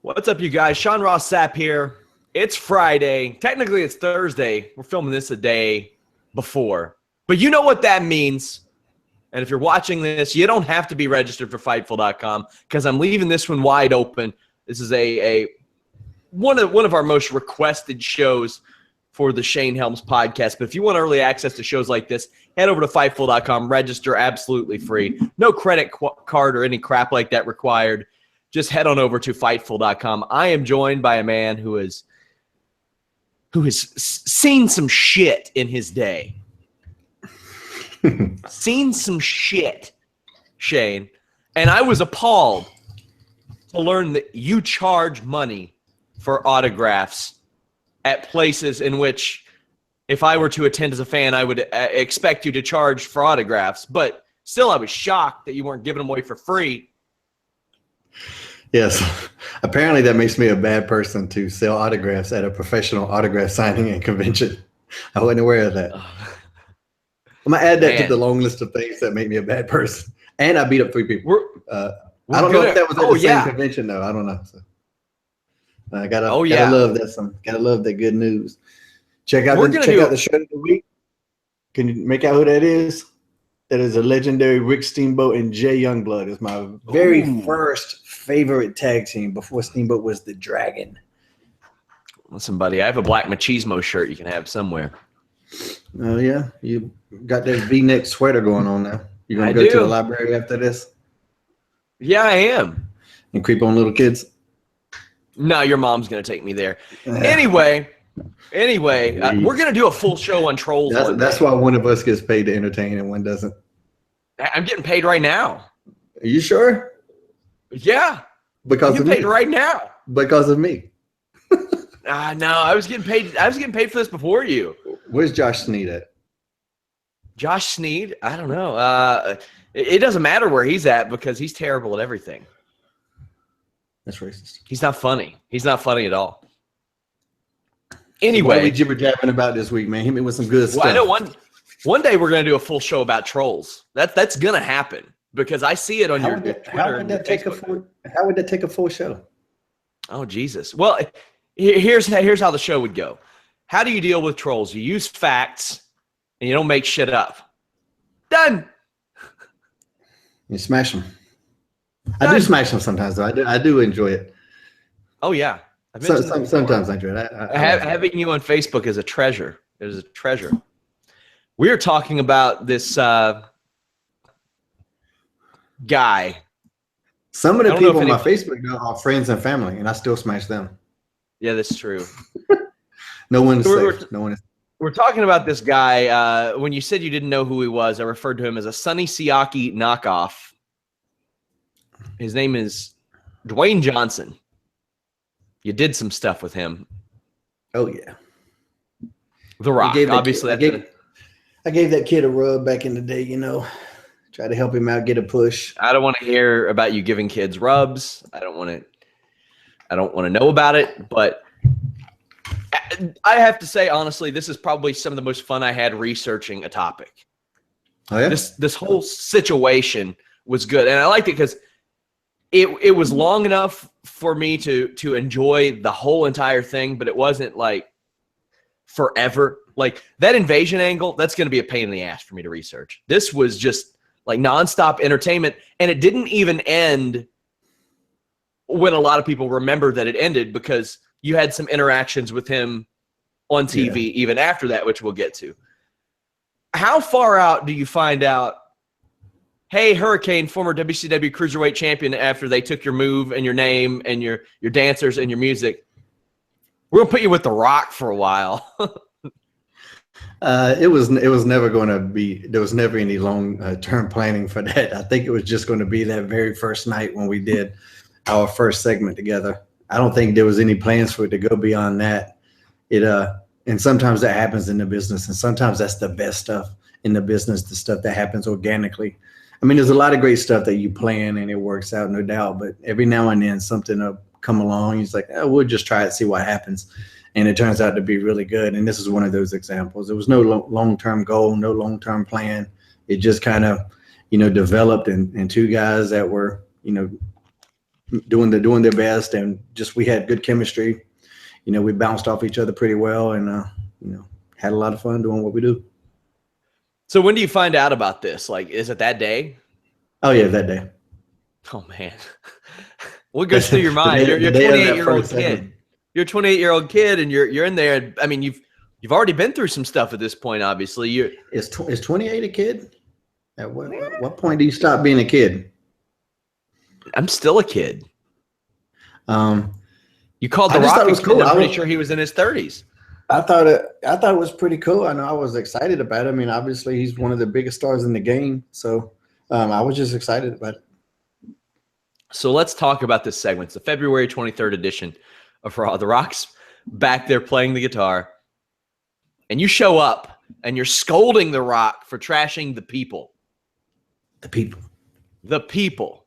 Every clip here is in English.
What's up, you guys? Sean Ross Sapp here. It's Friday. Technically, it's Thursday. We're filming this a day before. But you know what that means. And if you're watching this, you don't have to be registered for Fightful.com because I'm leaving this one wide open. This is one of our most requested shows for the Shane Helms Podcast. But if you want early access to shows like this, head over to Fightful.com. Register absolutely free. No credit card or any crap like that required. Just head on over to Fightful.com. I am joined by a man who has seen some shit in his day. Seen some shit, Shane. And I was appalled to learn that you charge money for autographs at places in which, if I were to attend as a fan, I would expect you to charge for autographs. But still, I was shocked that you weren't giving them away for free. Yes. Apparently that makes me a bad person to sell autographs at a professional autograph signing and convention. I wasn't aware of that. I'm going to add that to the long list of things that make me a bad person. And I beat up 3 people. I don't know if that was at the same convention, though. I don't know. So I gotta love that. Gotta love that good news. Check out the show of the week. Can you make out who that is? That is a legendary Rick Steamboat and Jay Youngblood. Is my very first favorite tag team before Steamboat was the Dragon. Listen, buddy, I have a Black Machismo shirt you can have somewhere. Oh, yeah? You got that V-neck sweater going on now. You going to go to the library after this? Yeah, I am. And creep on little kids? No, your mom's going to take me there. Anyway, we're going to do a full show on trolls. That's why one of us gets paid to entertain and one doesn't. I'm getting paid right now. Are you sure? Yeah. Because I'm getting paid right now. Because of me. No, I was getting paid for this before you. Where's Josh Sneed at? Josh Sneed? I don't know. It doesn't matter where he's at because he's terrible at everything. That's racist. He's not funny. He's not funny at all. Anyway, what are we jibber-jabbing about this week, man? Hit me with some good stuff. I know one day we're going to do a full show about trolls. That's going to happen because I see it on your Twitter. How would that take a full show? Oh, Jesus. Well, here's how the show would go. How do you deal with trolls? You use facts and you don't make shit up. Done. You smash them. I do smash them sometimes, though. I do enjoy it. Oh, yeah. Sometimes I enjoy it. Having you on Facebook is a treasure. It is a treasure. We are talking about this guy. Some of the people on my Facebook now are friends and family, and I still smash them. Yeah, that's true. No one is safe. No one is. We're talking about this guy. When you said you didn't know who he was, I referred to him as a Sonny Siaki knockoff. His name is Dwayne Johnson. You did some stuff with him. Oh, yeah. The Rock, obviously. I gave that kid a rub back in the day, Try to help him out, get a push. I don't want to hear about you giving kids rubs. I don't want to know about it, but I have to say, honestly, this is probably some of the most fun I had researching a topic. Oh, yeah? This whole situation was good, and I liked it because it was long enough for me to enjoy the whole entire thing, but it wasn't like forever. Like that invasion angle, that's going to be a pain in the ass for me to research. This was just like nonstop entertainment, and it didn't even end when a lot of people remember that it ended because you had some interactions with him on TV even after that, which we'll get to. How far out do you find out, hey, Hurricane, former WCW Cruiserweight champion, after they took your move and your name and your dancers and your music, we're going to put you with The Rock for a while? It was never going to be, there was never any long-term planning for that. I think it was just going to be that very first night when we did our first segment together. I don't think there was any plans for it to go beyond that. And sometimes that happens in the business, and sometimes that's the best stuff in the business, the stuff that happens organically. I mean, there's a lot of great stuff that you plan and it works out, no doubt, but every now and then something will come along. He's like, we'll just try it, see what happens. And it turns out to be really good. And this is one of those examples. There was no long-term goal, no long-term plan. It just kind of, developed in two guys that were, doing their best, and just we had good chemistry. We bounced off each other pretty well, and had a lot of fun doing what we do. So when do you find out about this? Like, is it that day? Oh yeah, that day. Oh man, what goes through your mind? You're a 28-year-old kid. You're a 28-year-old kid, and you're in there. I mean, you've already been through some stuff at this point. Obviously, is 28 a kid? At what point do you stop being a kid? I'm still a kid. You called The Rock. It was cool. I'm pretty sure he was in his 30s. I thought it was pretty cool. I know I was excited about it. I mean, obviously he's one of the biggest stars in the game. So I was just excited about it. So let's talk about this segment. It's the February 23rd edition of Raw. The Rock's back there playing the guitar. And you show up and you're scolding The Rock for trashing the people. The people.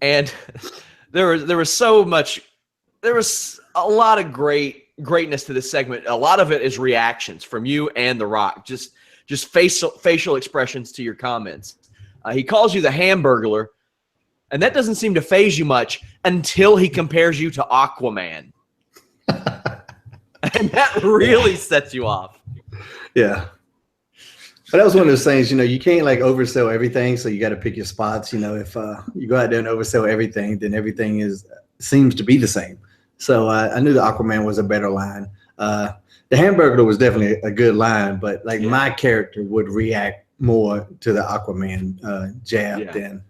And there was a lot of greatness to this segment. A lot of it is reactions from you and The Rock, just facial expressions to your comments. He calls you the Hamburglar, and that doesn't seem to faze you much until he compares you to Aquaman. And that really sets you off. Yeah. But that was one of those things, you can't like oversell everything, so you got to pick your spots. If you go out there and oversell everything, then everything seems to be the same. So I knew the Aquaman was a better line. The Hamburglar was definitely a good line, but my character would react more to the Aquaman jab than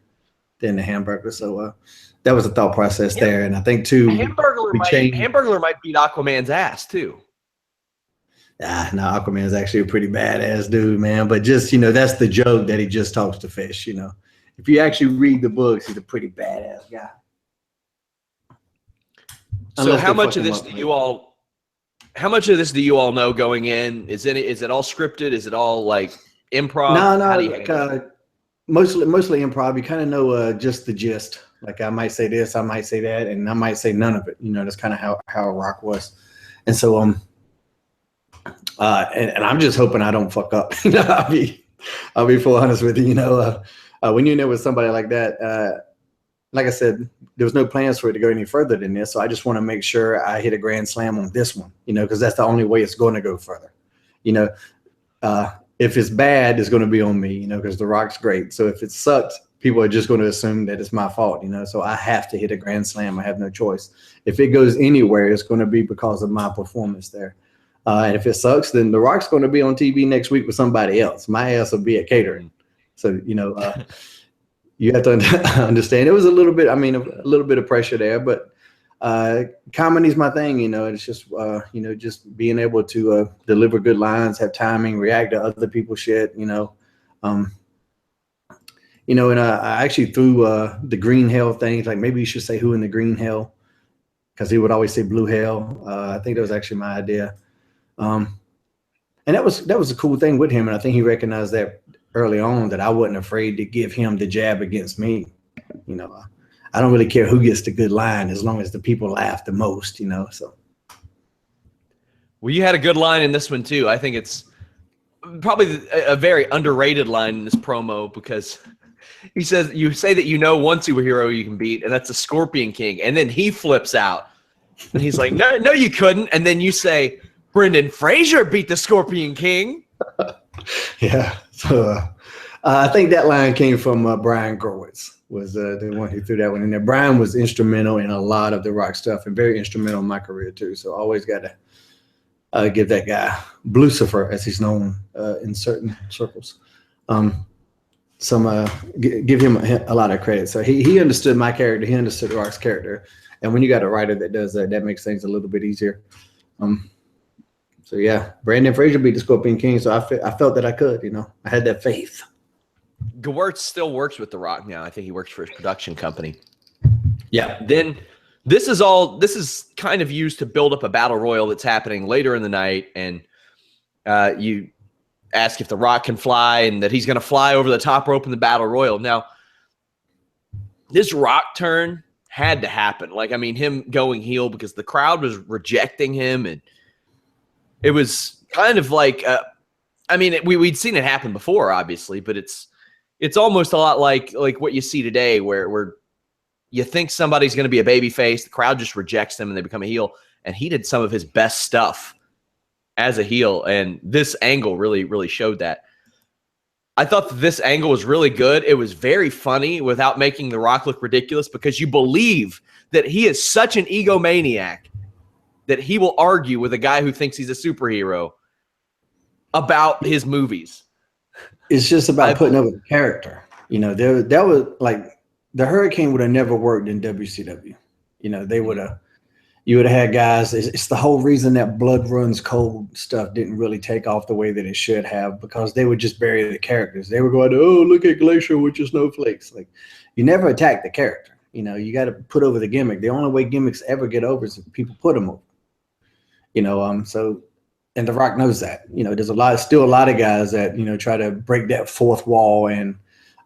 the Hamburglar. So that was a thought process there, and I think too. Hamburglar might beat Aquaman's ass too. No, Aquaman's actually a pretty badass dude, man. But just that's the joke that he just talks to fish. If you actually read the books, he's a pretty badass guy. So how much of this do you all know going in? Is it all scripted? Is it all like improv? No. Mostly improv. You kind of know just the gist. Like I might say this, I might say that, and I might say none of it. That's kind of how Rock was. And so and I'm just hoping I don't fuck up. I'll be full honest with you. When you're there with somebody like that, like I said, there was no plans for it to go any further than this. So I just want to make sure I hit a grand slam on this one, because that's the only way it's going to go further. If it's bad, it's going to be on me, because The Rock's great. So if it sucks, people are just going to assume that it's my fault, So I have to hit a grand slam. I have no choice. If it goes anywhere, it's going to be because of my performance there. And if it sucks, then The Rock's going to be on TV next week with somebody else. My ass will be at catering. So, you have to understand. It was a little bit of pressure there, but comedy's my thing. It's just, just being able to deliver good lines, have timing, react to other people's shit, and I actually threw the green hell thing. Like maybe you should say who in the green hell, because he would always say blue hell. I think that was actually my idea. And that was a cool thing with him. And I think he recognized that early on, that I wasn't afraid to give him the jab against me. I don't really care who gets the good line as long as the people laugh the most, so. Well, you had a good line in this one too. I think it's probably a very underrated line in this promo, because you say that one superhero you can beat, and that's the Scorpion King. And then he flips out and he's like, no, you couldn't. And then you say, Brendan Fraser beat the Scorpion King. Yeah. So I think that line came from Brian Growitz, was the one who threw that one in there. Brian was instrumental in a lot of the Rock stuff, and very instrumental in my career too. So I always got to give that guy, Blucifer, as he's known in certain circles, give him a lot of credit. So he understood my character. He understood Rock's character. And when you got a writer that does that, that makes things a little bit easier. So yeah, Brandon Fraser beat the Scorpion King. So I felt that I could, I had that faith. Gewirtz still works with The Rock now. I think he works for his production company. Yeah. Then this is kind of used to build up a battle royal that's happening later in the night. And you ask if The Rock can fly, and that he's going to fly over the top rope in the battle royal. Now, this Rock turn had to happen. Him going heel, because the crowd was rejecting him, and it was kind of like, we'd seen it happen before, obviously, but it's almost a lot like what you see today, where you think somebody's going to be a baby face. The crowd just rejects them and they become a heel. And he did some of his best stuff as a heel. And this angle really, really showed that. I thought that this angle was really good. It was very funny without making The Rock look ridiculous, because you believe that he is such an egomaniac that he will argue with a guy who thinks he's a superhero about his movies. It's just about putting up a character. You know, that was like the Hurricane would have never worked in WCW. You know, you would have had guys. It's the whole reason that Blood Runs Cold stuff didn't really take off the way that it should have, because they would just bury the characters. They were going, oh, look at Glacier with your snowflakes. Like, you never attack the character. You know, you got to put over the gimmick. The only way gimmicks ever get over is if people put them over. You know, so, and The Rock knows that. You know, there's still a lot of guys that, you know, try to break that fourth wall and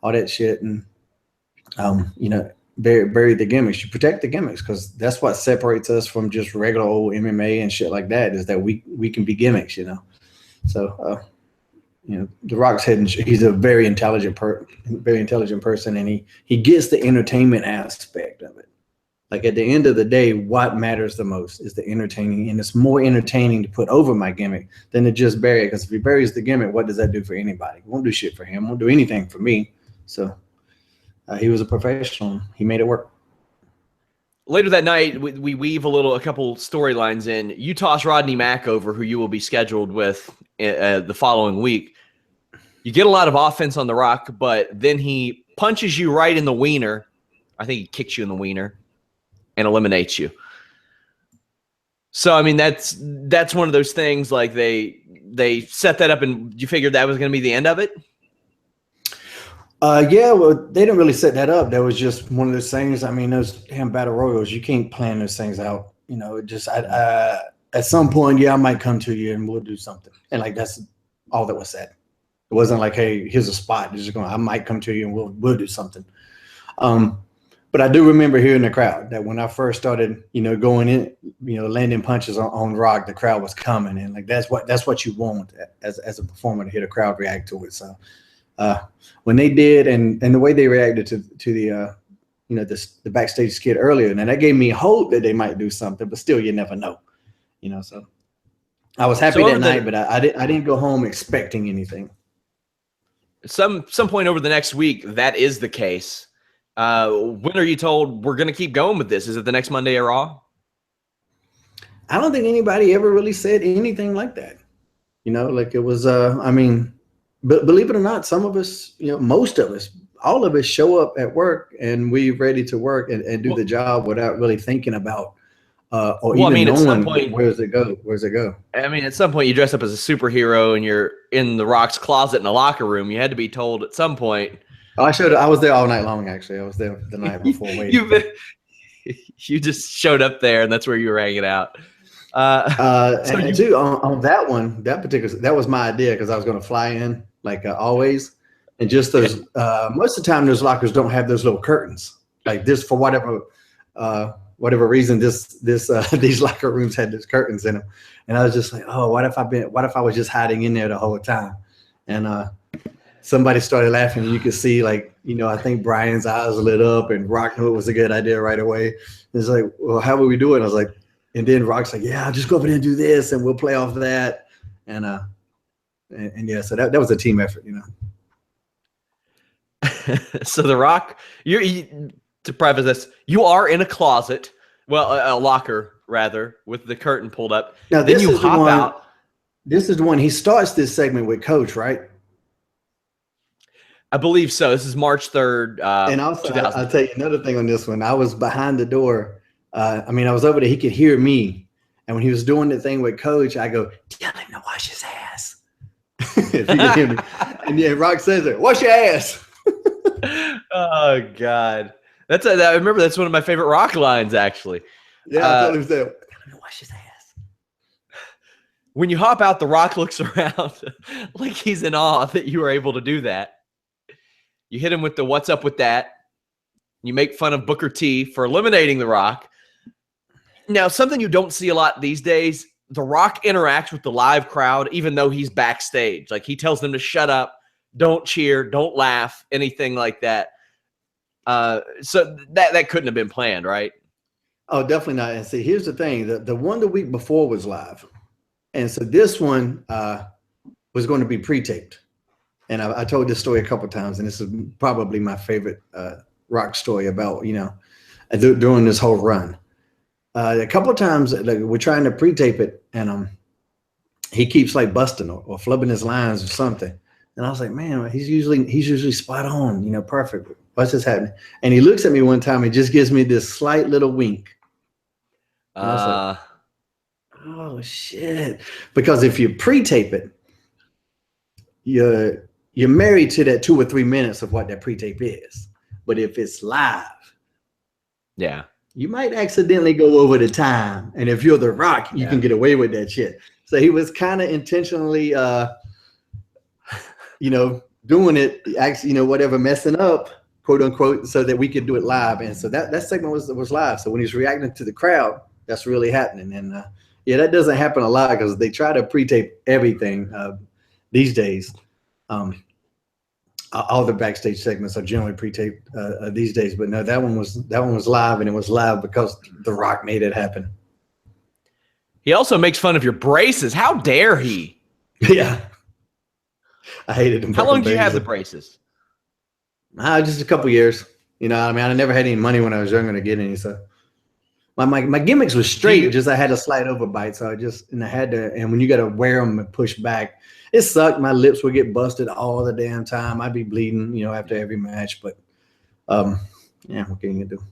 all that shit, and you know, bury the gimmicks. You protect the gimmicks, because that's what separates us from just regular old MMA and shit like that, is that we can be gimmicks, you know. So you know, The Rock's he's a very intelligent person, and he gets the entertainment aspect of it. Like, at the end of the day, what matters the most is the entertaining, and it's more entertaining to put over my gimmick than to just bury it, because if he buries the gimmick, what does that do for anybody? It won't do shit for him. It won't do anything for me. So he was a professional. He made it work. Later that night, we weave a couple storylines in. You toss Rodney Mack over, who you will be scheduled with the following week. You get a lot of offense on The Rock, but then he punches you right in the wiener. I think he kicks you in the wiener and eliminates you. So, I mean, that's one of those things, like they set that up, and you figured that was going to be the end of it? Yeah, well, they didn't really set that up. That was just one of those things. I mean, those damn battle royals, you can't plan those things out. You know, it just at some point, yeah, I might come to you and we'll do something. And like, that's all that was said. It wasn't like, hey, here's a spot. I might come to you and we'll do something. But I do remember hearing the crowd that when I first started, you know, going in, you know, landing punches on Rock, the crowd was coming, and like that's what you want as a performer, to hear the crowd react to it. So when they did, and the way they reacted to the you know, the backstage skit earlier, and that gave me hope that they might do something, but still, you never know, you know. So I was happy that night, but I didn't go home expecting anything. Some point over the next week, that is the case. When are you told we're going to keep going with this? Is it the next Monday at Raw? I don't think anybody ever really said anything like that. You know, like it was, I mean, but believe it or not, some of us, you know, most of us, all of us show up at work and we're ready to work and do the job without really thinking about, or even knowing where's it go. I mean, at some point you dress up as a superhero and you're in The Rock's closet in the locker room. You had to be told at some point. I was there all night long, actually. I was there the night before waiting. You just showed up there, and that's where you were hanging out. Too, on that one, that was my idea, because I was going to fly in, like always. And just those, most of the time, those lockers don't have those little curtains. Like this, for whatever reason, these locker rooms had those curtains in them. And I was just like, oh, what if I was just hiding in there the whole time? And somebody started laughing, and you could see, like, you know, I think Brian's eyes lit up, and Rock knew it was a good idea right away. It's like, well, how would we do it? I was like, and then Rock's like, yeah, I'll just go over there and do this, and we'll play off of that. And yeah, so that was a team effort, you know. So The Rock, to preface this, you are in a closet, well, a locker rather, with the curtain pulled up. Now then you hop out. This is the one he starts this segment with Coach, right? I believe so. This is March 3rd. And also, I'll tell you another thing on this one. I was behind the door. I was over there. He could hear me. And when he was doing the thing with Coach, I go, tell him to wash his ass. If he could hear me. And yeah, Rock says it, wash your ass. Oh, God. I remember that's one of my favorite Rock lines, actually. Yeah, I told him that. Tell him to wash his ass. When you hop out, The Rock looks around like he's in awe that you were able to do that. You hit him with the what's up with that. You make fun of Booker T for eliminating The Rock. Now, something you don't see a lot these days, The Rock interacts with the live crowd even though he's backstage. Like, he tells them to shut up, don't cheer, don't laugh, anything like that. So that couldn't have been planned, right? Oh, definitely not. And see, here's the thing: the one the week before was live, and so this one was going to be pre-taped. And I told this story a couple of times, and this is probably my favorite Rock story about during this whole run. A couple of times we're trying to pre-tape it, and he keeps like busting or flubbing his lines or something. And I was like, man, he's usually spot on, perfect. What's this happening? And he looks at me one time and just gives me this slight little wink. And I was like, oh shit. Because if you pre-tape it, you're married to that 2 or 3 minutes of what that pre-tape is. But if it's live, yeah, you might accidentally go over the time. And if you're The Rock, you can get away with that shit. So he was kind of intentionally, doing it, actually, whatever, messing up, quote unquote, so that we could do it live. And so that segment was live. So when he's reacting to the crowd, that's really happening. And that doesn't happen a lot because they try to pre-tape everything these days. All the backstage segments are generally pre-taped these days, but no, that one was live, and it was live because The Rock made it happen. He also makes fun of your braces. How dare he? Yeah, I hated him. How long did you have the braces? Just a couple years. I never had any money when I was younger to get any, so my gimmicks was straight. Just I had a slight overbite, so I had to. And when you got to wear them and push back, it sucked. My lips would get busted all the damn time. I'd be bleeding, after every match. But what can you do?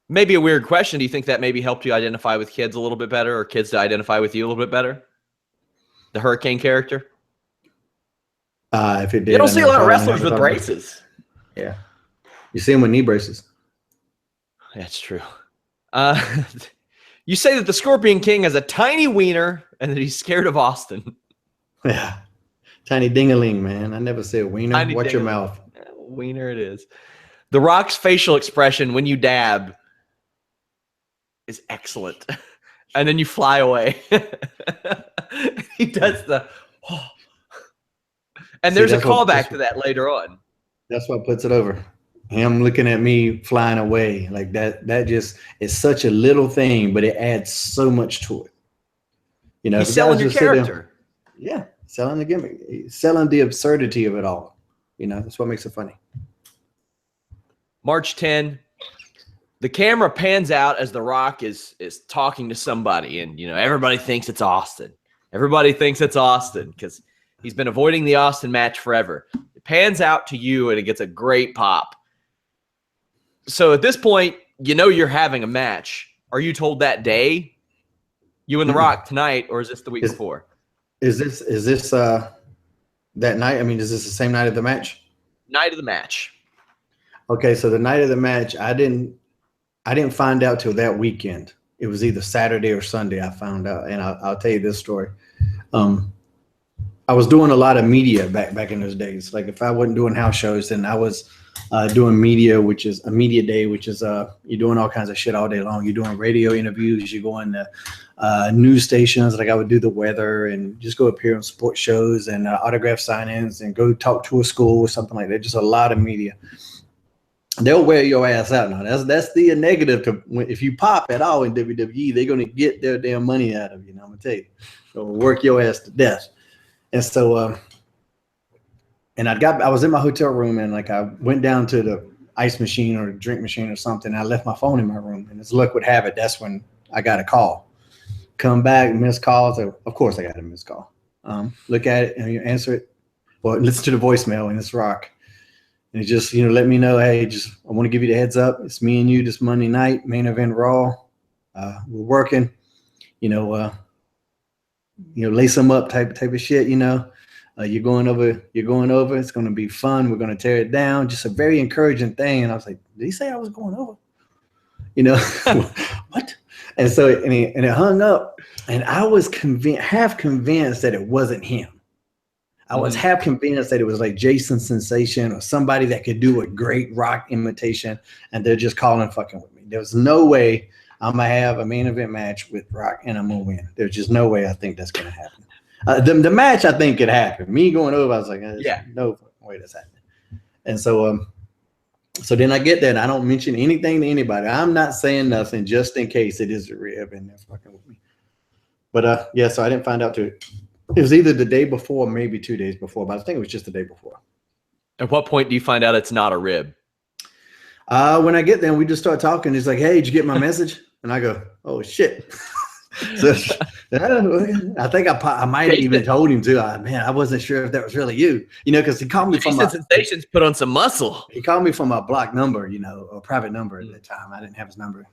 Maybe a weird question. Do you think that maybe helped you identify with kids a little bit better, or kids to identify with you a little bit better? The Hurricane character? If it did, you don't see a lot of wrestlers with braces. Yeah. You see them with knee braces. That's true. You say that the Scorpion King has a tiny wiener and that he's scared of Austin. Yeah. Tiny ding-a-ling, man. I never said wiener. Tiny Watch your mouth. Wiener it is. The Rock's facial expression when you dab is excellent. And then you fly away. He does the... Oh. And there's a callback to that later on. That's what puts it over. Him looking at me flying away like that just is such a little thing, but it adds so much to it. He's selling your character. Yeah, selling the gimmick, selling the absurdity of it all. That's what makes it funny. March 10, the camera pans out as The Rock is talking to somebody, and everybody thinks it's Austin. Everybody thinks it's Austin because he's been avoiding the Austin match forever. It pans out to you, and it gets a great pop. So at this point, you're having a match. Are you told that day, you and The Rock tonight, or is this the week before? Is this that night? I mean, is this the same night of the match? Night of the match. Okay, so the night of the match, I didn't find out till that weekend. It was either Saturday or Sunday I found out, and I'll tell you this story. I was doing a lot of media back in those days. Like if I wasn't doing house shows, then I was doing media, which is a media day, which is you're doing all kinds of shit all day long. You're doing radio interviews. You're going to news stations. Like I would do the weather and just go appear on sports shows and autograph sign-ins and go talk to a school or something like that. Just a lot of media. They'll wear your ass out now. That's the negative to if you pop at all in WWE, they're going to get their damn money out of you. I'm going to tell you, they'll work your ass to death. And so, and I was in my hotel room, and like I went down to the ice machine or drink machine or something. And I left my phone in my room, and as luck would have it, that's when I got a call. Come back, missed calls. Of course, I got a missed call. Look at it and you answer it. Well, listen to the voicemail, and it's Rock. And it just, let me know, hey, I want to give you the heads up. It's me and you this Monday night, main event Raw. We're working, lace them up type of shit, you're going over. It's going to be fun. We're going to tear it down. Just a very encouraging thing. And I was like, did he say I was going over? What? And so, and it hung up, and I was half convinced that it wasn't him. I was half convinced that it was like Jason Sensation or somebody that could do a great Rock imitation, and they're just calling fucking with me. There was no way I'm going to have a main event match with Rock and I'm going to win. There's just no way I think that's going to happen. The match, I think, could happen. Me going over, I was like, no way that's happening. And so So then I get that. And I don't mention anything to anybody. I'm not saying nothing just in case it is a rib and they're fucking with me. But yeah, so I didn't find out till it was either the day before, or maybe 2 days before, but I think it was just the day before. At what point do you find out it's not a rib? When I get there, we just start talking. He's like, "Hey, did you get my message?" And I go, "Oh shit." So I think I might have even told him too. Man, I wasn't sure if that was really you, because he called me from sensations, put on some muscle. He called me from a block number, a private number at the time. I didn't have his number.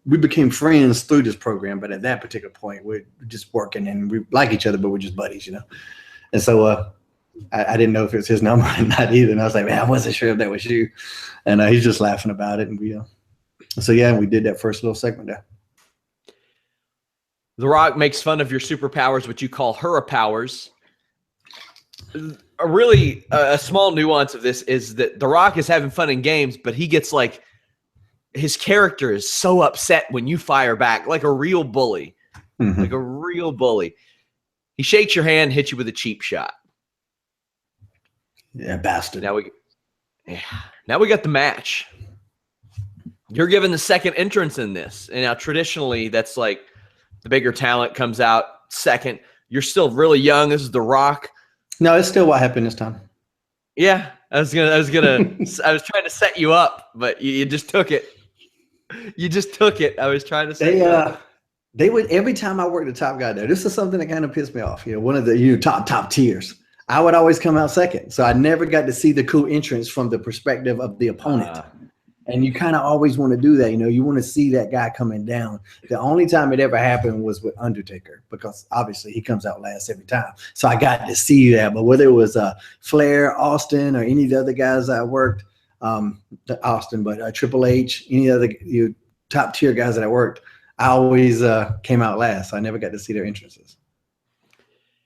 We became friends through this program, but at that particular point, we're just working and we like each other, but we're just buddies, And so I didn't know if it was his number or not either. And I was like, man, I wasn't sure if that was you. And he's just laughing about it. And we did that first little segment there. The Rock makes fun of your superpowers, which you call hurrah-powers. A small nuance of this is that The Rock is having fun in games, but he gets his character is so upset when you fire back, like a real bully. Mm-hmm. Like a real bully. He shakes your hand, hits you with a cheap shot. Yeah, bastard. Now we got the match. You're given the second entrance in this. And now traditionally that's like the bigger talent comes out second. You're still really young. This is The Rock. No, it's still what happened this time. Yeah, I was trying to set you up, but you just took it. You just took it. I was trying to say they would every time I worked the top guy there. This is something that kind of pissed me off. One of the top tiers. I would always come out second, so I never got to see the cool entrance from the perspective of the opponent. And you kind of always want to do that. You want to see that guy coming down. The only time it ever happened was with Undertaker, because obviously he comes out last every time. So I got to see that. But whether it was Flair, Austin, or any of the other guys I worked, Triple H, any other top tier guys that I worked, I always came out last. I never got to see their entrances.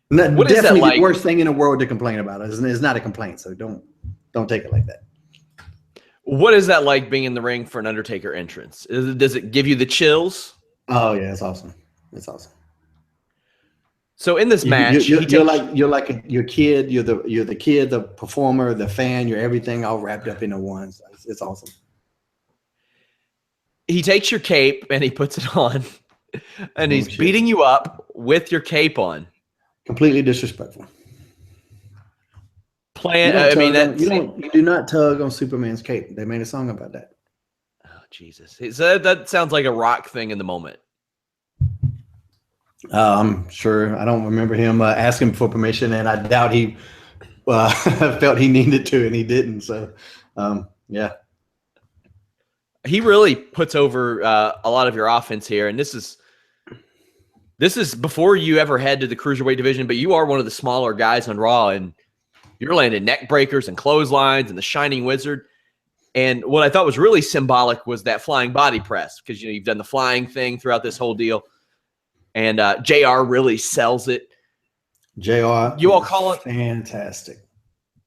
What is definitely the worst thing in the world to complain about. It's not a complaint, so don't take it like that. What is that like being in the ring for an Undertaker entrance? Does it give you the chills? Oh yeah, it's awesome. It's awesome. So in this match, you're like your kid. You're the kid, the performer, the fan. You're everything all wrapped up into one. It's awesome. He takes your cape and he puts it on, and he's beating you up with your cape on. Completely disrespectful. You do not tug on Superman's cape. They made a song about that. Oh Jesus! So that sounds like a Rock thing in the moment. I'm sure. I don't remember him asking for permission, and I doubt he felt he needed to, and he didn't. So, yeah. He really puts over a lot of your offense here, and this is before you ever head to the cruiserweight division. But you are one of the smaller guys on Raw, and you're landing neck breakers and clotheslines and the Shining Wizard. And what I thought was really symbolic was that flying body press, because you've done the flying thing throughout this whole deal. And JR really sells it. JR, you all call it fantastic.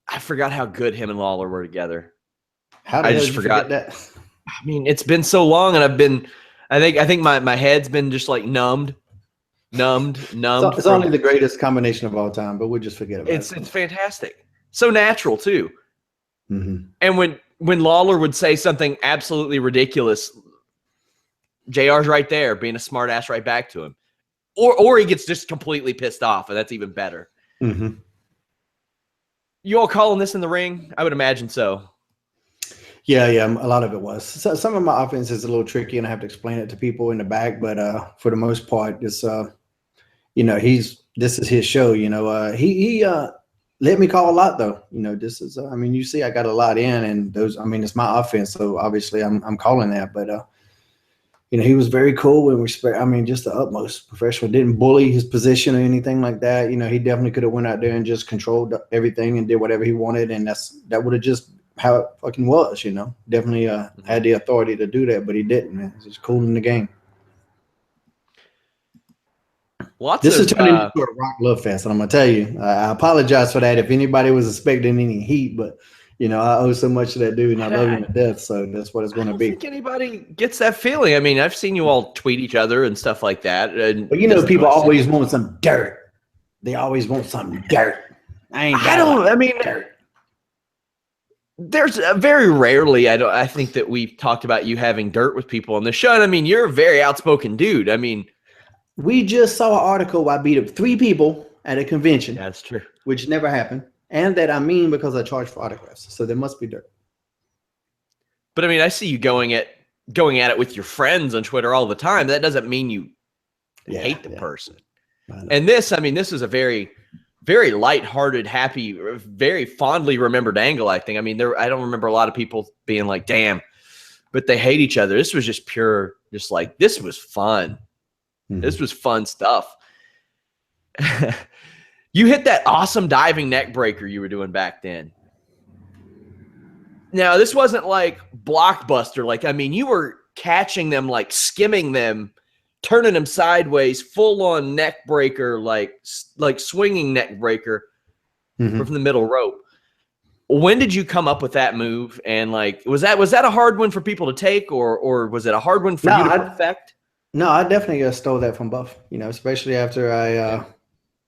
I forgot how good him and Lawler were together. I just forgot that. I mean, it's been so long, and I think my head's been just like numbed. It's only the greatest combination of all time, but we'll just forget about it. It's fantastic. So natural too. Mm-hmm. And when Lawler would say something absolutely ridiculous, JR's right there being a smart ass right back to him. Or he gets just completely pissed off, and that's even better. Mm-hmm. You all calling this in the ring? I would imagine so. Yeah, a lot of it was. So some of my offense is a little tricky, and I have to explain it to people in the back. But for the most part, it's this is his show. He let me call a lot though. This is. You see, I got a lot in, and those. It's my offense, so obviously I'm calling that. But he was very cool with respect. Just the utmost professional. Didn't bully his position or anything like that. He definitely could have went out there and just controlled everything and did whatever he wanted, and that would have just how it fucking was. Definitely had the authority to do that, but he didn't. Man, it's just cool in the game. This is turning into a Rock love fest, and I'm gonna tell you, I apologize for that if anybody was expecting any heat, but I owe so much to that dude, and I love him to death. So that's what it's going to be. I don't think anybody gets that feeling. I've seen you all tweet each other and stuff like that. But people always want some dirt. They always want some dirt. Dirt. there's very rarely, I think that we've talked about you having dirt with people on the show. And I mean, you're a very outspoken dude. I mean, we just saw an article where I beat up 3 people at a convention. That's true. Which never happened. And that I mean because I charge for autographs. So there must be dirt. But I mean, I see you going at it with your friends on Twitter all the time. That doesn't mean you hate the person. And this is a very, very lighthearted, happy, very fondly remembered angle, I think. I mean, I don't remember a lot of people being like, damn, but they hate each other. This was just pure, just like, this was fun. Mm-hmm. This was fun stuff. You hit that awesome diving neck breaker you were doing back then. Now, this wasn't like blockbuster. Like, I mean, you were catching them, like skimming them, turning them sideways, full on neck breaker, like swinging neck breaker from the middle rope. When did you come up with that move? And like, was that a hard one for people to take, or was it a hard one for you to perfect? No, I definitely stole that from Buff. You know, especially after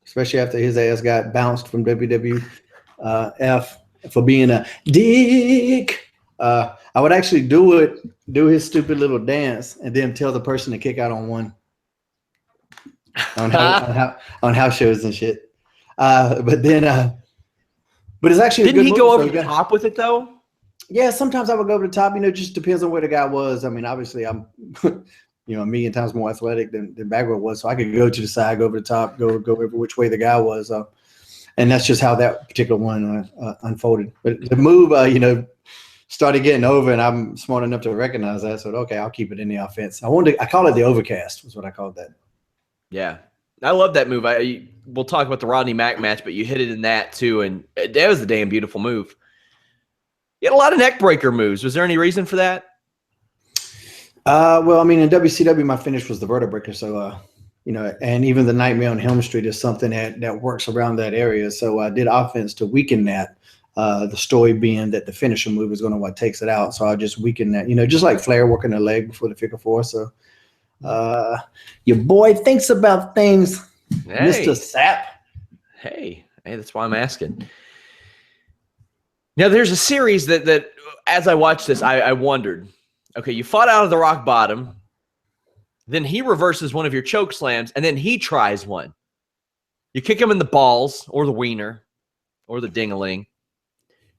his ass got bounced from WWF for being a dick. I would actually do his stupid little dance and then tell the person to kick out on one on house shows and shit. But it's actually didn't he go over the top with it though? Yeah, sometimes I would go over the top. You know, it just depends on where the guy was. I mean, obviously I'm a million times more athletic than Bagwell was, so I could go to the side, go over the top, go every which way the guy was. And that's just how that particular one unfolded. But the move, started getting over, and I'm smart enough to recognize that. So, okay, I'll keep it in the offense. I call it the overcast, was what I called that. Yeah. I love that move. We'll talk about the Rodney Mack match, but you hit it in that too, and that was a damn beautiful move. You had a lot of neck breaker moves. Was there any reason for that? Well, I mean, in WCW, my finish was the vertebreaker. So, and even the Nightmare on Helm Street is something that works around that area. So I did offense to weaken that. The story being that the finisher move is going to what takes it out. So I just weaken that, just like Flair working the leg before the figure four. So your boy thinks about things, hey. Mr. Sapp. Hey, that's why I'm asking. Now, there's a series that as I watched this, I wondered, okay, you fought out of the rock bottom, then he reverses one of your choke slams, and then he tries one. You kick him in the balls or the wiener or the ding-a-ling.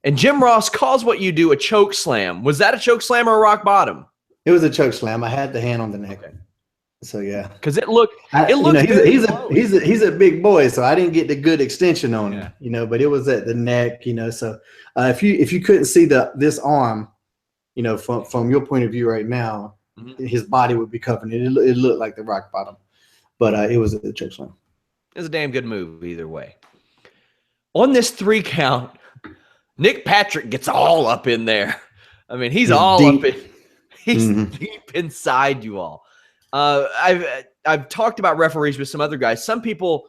And Jim Ross calls what you do a choke slam. Was that a choke slam or a rock bottom? It was a choke slam. I had the hand on the neck. Okay. So yeah, because it looked good. He's a big boy, so I didn't get the good extension on him, but it was at the neck, So if you couldn't see this arm, from your point of view right now, his body would be covering it. It looked like the rock bottom, but it was a choke slam. It was a damn good move either way. On this 3 count. Nick Patrick gets all up in there. I mean, he's all deep. Up in. He's deep inside you all. I've talked about referees with some other guys. Some people,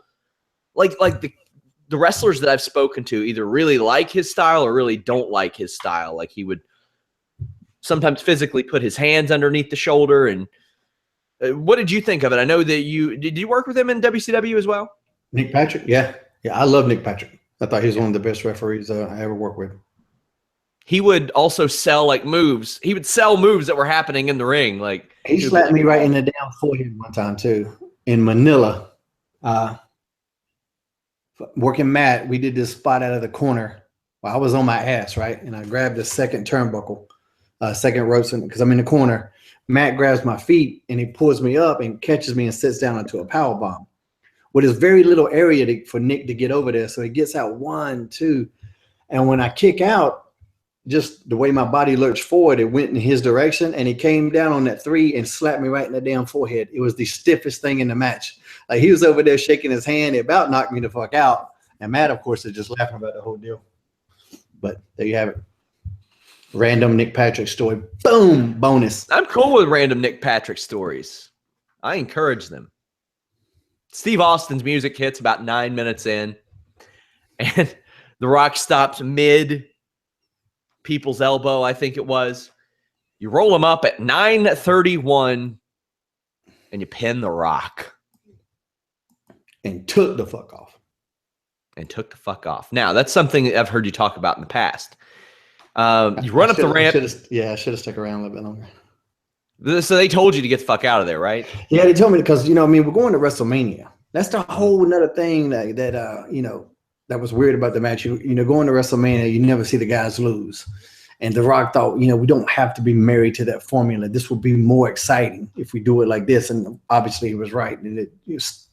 like the wrestlers that I've spoken to, either really like his style or really don't like his style. Like he would sometimes physically put his hands underneath the shoulder. And what did you think of it? I know that did you work with him in WCW as well? Nick Patrick, yeah, I love Nick Patrick. I thought he was one of the best referees I ever worked with. He would also sell moves. He would sell moves that were happening in the ring. Like he slapped me right in the damn forehead one time too. In Manila, working Matt, we did this spot out of the corner. Well, I was on my ass, right? And I grabbed the second turnbuckle, second rope, because I'm in the corner. Matt grabs my feet and he pulls me up and catches me and sits down into a power bomb. Well, there's very little area for Nick to get over there. So he gets out 1, 2. And when I kick out, just the way my body lurched forward, it went in his direction. And he came down on that 3 and slapped me right in the damn forehead. It was the stiffest thing in the match. Like he was over there shaking his hand. It about knocked me the fuck out. And Matt, of course, is just laughing about the whole deal. But there you have it. Random Nick Patrick story. Boom. Bonus. I'm cool with random Nick Patrick stories. I encourage them. Steve Austin's music hits about 9 minutes in, and The Rock stops mid people's elbow, I think it was. You roll him up at 9:31, and you pin The Rock. And took the fuck off. Now, that's something that I've heard you talk about in the past. You run up the ramp. I should have stuck around a little bit longer. So they told you to get the fuck out of there, right? Yeah, they told me because, we're going to WrestleMania. That's the whole another thing that that was weird about the match. Going to WrestleMania, you never see the guys lose. And The Rock thought, we don't have to be married to that formula. This will be more exciting if we do it like this. And obviously he was right. And it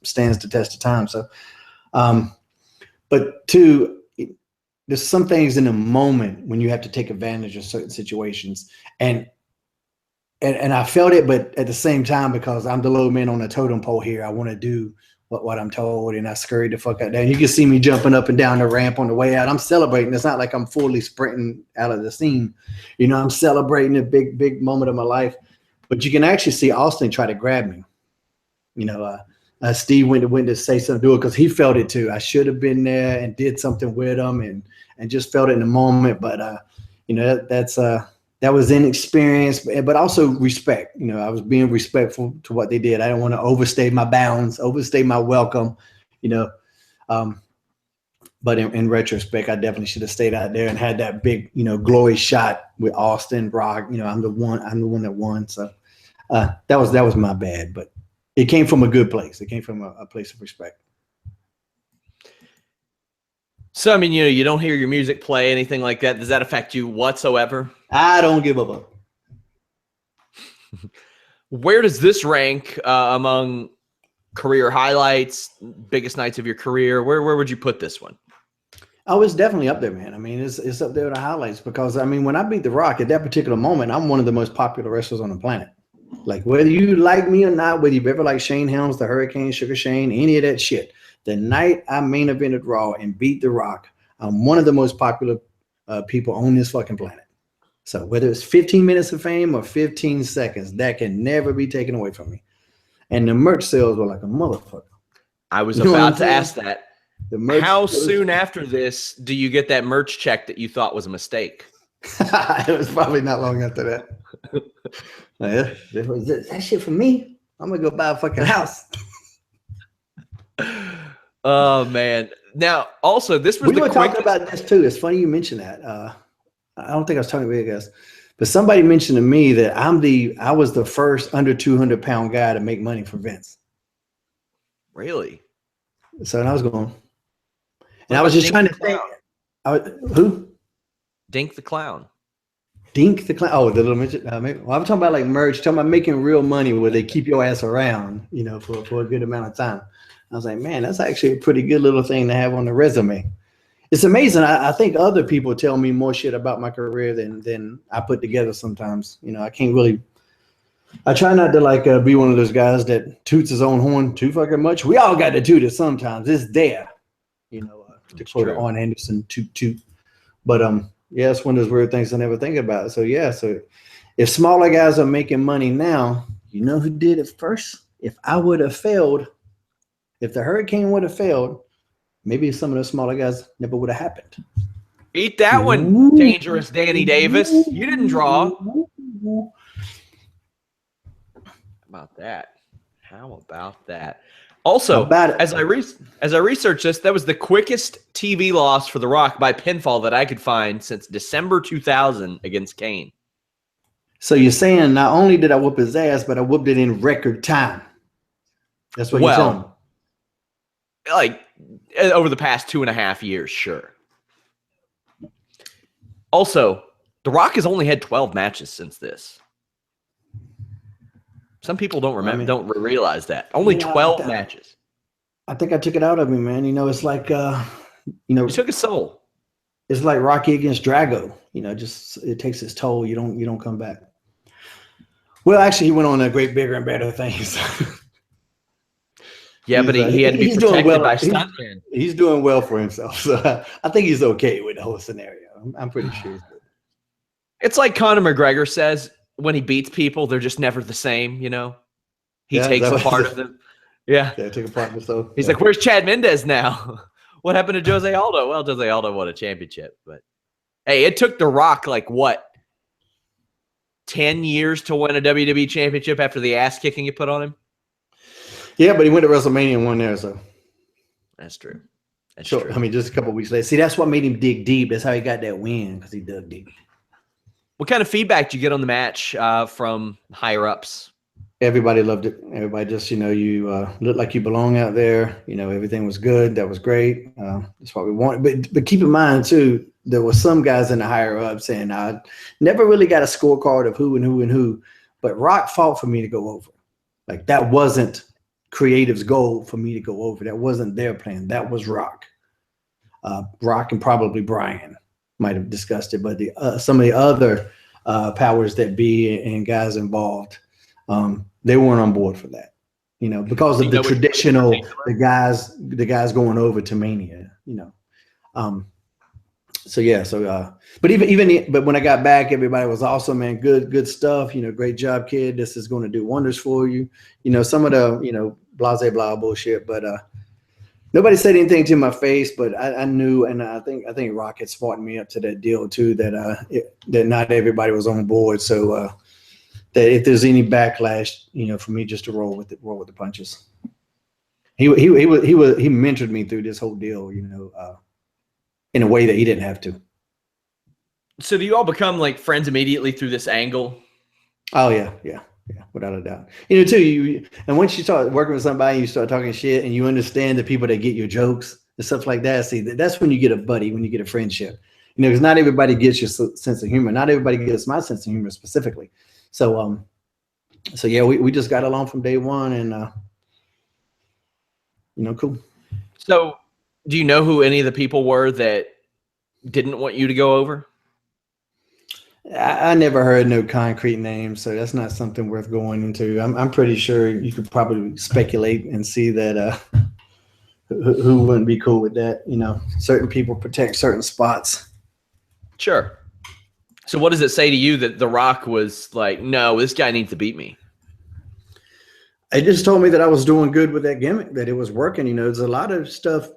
stands the test of time. So, but two, there's some things in the moment when you have to take advantage of certain situations. And I felt it, but at the same time, because I'm the low man on the totem pole here, I want to do what I'm told, and I scurried the fuck out there. And you can see me jumping up and down the ramp on the way out. I'm celebrating. It's not like I'm fully sprinting out of the scene. I'm celebrating a big moment of my life. But you can actually see Austin try to grab me. Steve went to say something to it because he felt it too. I should have been there and did something with him and just felt it in the moment. But that was inexperience, but also respect. I was being respectful to what they did. I didn't want to overstay my bounds, overstay my welcome, But in retrospect, I definitely should have stayed out there and had that big, glory shot with Austin, Brock. I'm the one that won. So that was my bad, but it came from a good place. It came from a place of respect. So, you don't hear your music play, anything like that. Does that affect you whatsoever? I don't give a fuck. Where does this rank among career highlights, biggest nights of your career? Where would you put this one? Oh, it's definitely up there, man. It's up there with the highlights because, when I beat The Rock at that particular moment, I'm one of the most popular wrestlers on the planet. Like, whether you like me or not, whether you've ever liked Shane Helms, the Hurricane, Sugar Shane, any of that shit, the night I main evented Raw and beat The Rock, I'm one of the most popular people on this fucking planet. So whether it's 15 minutes of fame or 15 seconds, that can never be taken away from me. And the merch sales were like a motherfucker. I was about to ask that. How soon after this do you get that merch check that you thought was a mistake? It was probably not long after that. That shit for me. I'm going to go buy a fucking house. Oh, man. Now, also, this was we were talking about this, too. It's funny you mentioned that. I don't think I was talking about you guys, but somebody mentioned to me that I was the first under 200-pound guy to make money for Vince. Really? So and I was going, and I was just trying to think. Who? Dink the Clown. Dink the Clown. Oh, the little midget. Well, I'm talking about like merch. Talking about making real money where they keep your ass around, for a good amount of time. I was like, man, that's actually a pretty good little thing to have on the resume. It's amazing. I think other people tell me more shit about my career than I put together sometimes. I can't really. I try not to be one of those guys that toots his own horn too fucking much. We all got to toot it sometimes. It's there, to quote Arn Anderson, toot. But yeah, it's one of those weird things I never think about. So yeah, so if smaller guys are making money now, you know who did it first? If I would have failed, if the Hurricane would have failed, maybe some of those smaller guys never would have happened. Eat that one, dangerous Danny Davis. You didn't draw. How about that? Also, as I researched this, that was the quickest TV loss for The Rock by pinfall that I could find since December 2000 against Kane. So you're saying not only did I whoop his ass, but I whooped it in record time. That's what you're telling me. Like over the past 2.5 years, sure. Also, The Rock has only had 12 matches since this. Some people don't remember, don't realize that. Only 12 matches. I think I took it out of him, man. It's like, you took his soul. It's like Rocky against Drago. Just it takes its toll. You don't come back. Well, actually, he went on to great, bigger, and better things. Yeah, but he had to be protected by stuntmen. He's doing well for himself, so I think he's okay with the whole scenario. I'm pretty sure he's good. It's like Conor McGregor says, when he beats people, they're just never the same, He takes a part of them. Yeah, take a part of himself. He's like, where's Chad Mendez now? What happened to Jose Aldo? Well, Jose Aldo won a championship, but hey, it took The Rock 10 years to win a WWE championship after the ass kicking you put on him? Yeah, but he went to WrestleMania and won there, so. That's true. Just a couple of weeks later. See, that's what made him dig deep. That's how he got that win, because he dug deep. What kind of feedback did you get on the match from higher ups? Everybody loved it. Everybody just, you looked like you belong out there. Everything was good. That was great. That's what we wanted. But keep in mind, too, there were some guys in the higher ups saying, I never really got a scorecard of who and who and who. But Rock fought for me to go over. Like, that wasn't Creative's goal for me to go over. That wasn't their plan. That was Rock. Rock and probably Brian might have discussed it. But some of the other powers that be and guys involved, they weren't on board for that, because of the traditional, the guys going over to Mania, but when I got back, everybody was awesome, man. Good stuff. Great job, kid. This is going to do wonders for you. Some of the, blase blah bullshit, but, nobody said anything to my face, but I knew, and I think Rock had smartened me up to that deal too, that not everybody was on board. So, that if there's any backlash, for me just to roll with the punches. He mentored me through this whole deal, in a way that he didn't have to. So do you all become like friends immediately through this angle? Oh yeah, without a doubt. Too, and once you start working with somebody, you start talking shit, and you understand the people that get your jokes and stuff like that. See, that's when you get a buddy, when you get a friendship. Because not everybody gets your sense of humor. Not everybody gets my sense of humor specifically. So yeah, we just got along from day one, and cool. So, do you know who any of the people were that didn't want you to go over? I never heard no concrete names, so that's not something worth going into. I'm pretty sure you could probably speculate and see that who wouldn't be cool with that. Certain people protect certain spots. Sure. So what does it say to you that The Rock was like, no, this guy needs to beat me? It just told me that I was doing good with that gimmick, that it was working. There's a lot of stuff,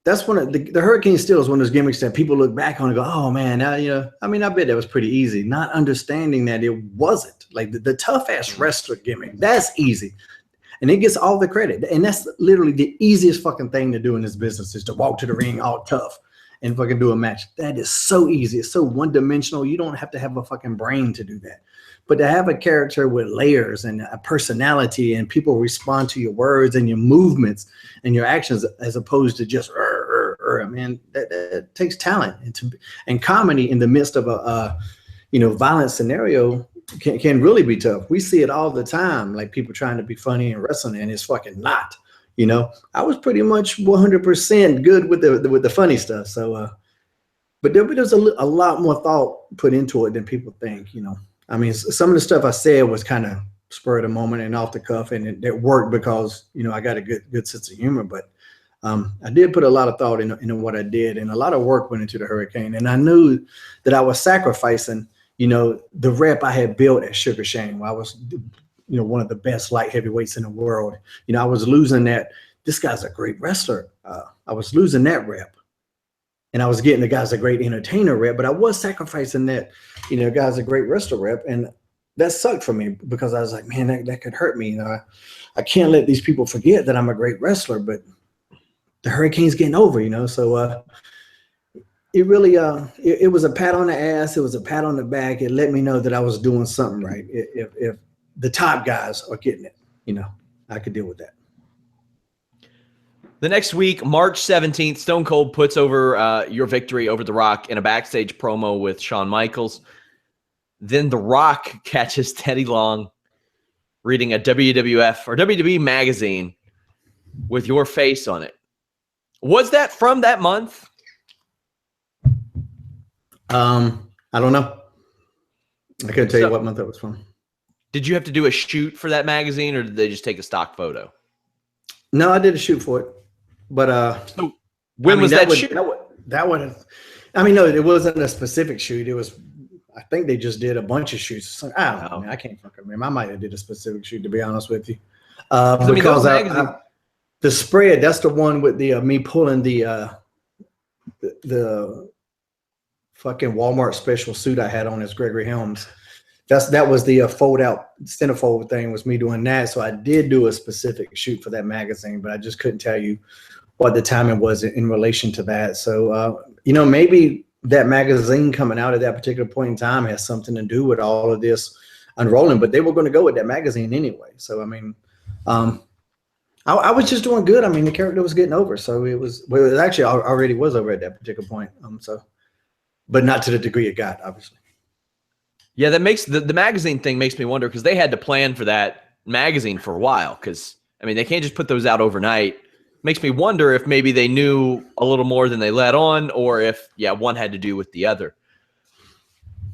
that's one of the Hurricane Steel is one of those gimmicks that people look back on and go, oh man, now, I bet that was pretty easy. Not understanding that it wasn't. Like the tough ass wrestler gimmick, that's easy. And it gets all the credit. And that's literally the easiest fucking thing to do in this business, is to walk to the ring all tough and fucking do a match. That is so easy. It's so one-dimensional. You don't have to have a fucking brain to do that. But to have a character with layers and a personality, and people respond to your words and your movements and your actions, as opposed to just man, that takes talent. And comedy in the midst of a violent scenario can really be tough. We see it all the time, like people trying to be funny and wrestling, and it's fucking not. I was pretty much 100% good with the funny stuff. So, but there's a lot more thought put into it than people think. Some of the stuff I said was kind of spur of the moment and off the cuff, and it worked because I got a good sense of humor. But I did put a lot of thought into what I did, and a lot of work went into the Hurricane. And I knew that I was sacrificing, the rep I had built at Sugar Shane, where I was, one of the best light heavyweights in the world. I was losing that. This guy's a great wrestler. I was losing that rep, and I was getting the guy's a great entertainer rep, but I was sacrificing that, guy's a great wrestler rep. And that sucked for me, because I was like, man, that could hurt me. I can't let these people forget that I'm a great wrestler, but the Hurricane's getting over, so it really, it was a pat on the ass. It was a pat on the back. It let me know that I was doing something right. If the top guys are getting it, I could deal with that. The next week, March 17th, Stone Cold puts over your victory over The Rock in a backstage promo with Shawn Michaels. Then The Rock catches Teddy Long reading a WWF or WWE magazine with your face on it. Was that from that month? I don't know. I couldn't tell you what month that was from. Did you have to do a shoot for that magazine, or did they just take a stock photo? No, I did a shoot for it. But so when was that shoot? That one, no, it wasn't a specific shoot. It was, I think they just did a bunch of shoots. I don't know, man. I can't fucking remember. I might have did a specific shoot, to be honest with you. Because the spread, that's the one with the me pulling the fucking Walmart special suit I had on as Gregory Helms. That was the fold out centerfold thing, was me doing that. So I did do a specific shoot for that magazine, but I just couldn't tell you what the timing was in relation to that. So, maybe that magazine coming out at that particular point in time has something to do with all of this unrolling, but they were going to go with that magazine anyway. So, I mean, I was just doing good. I mean, the character was getting over. So it actually already was over at that particular point. But not to the degree it got, obviously. Yeah, that makes the magazine thing makes me wonder, because they had to plan for that magazine for a while. Because, I mean, they can't just put those out overnight. Makes me wonder if maybe they knew a little more than they let on, or if, one had to do with the other.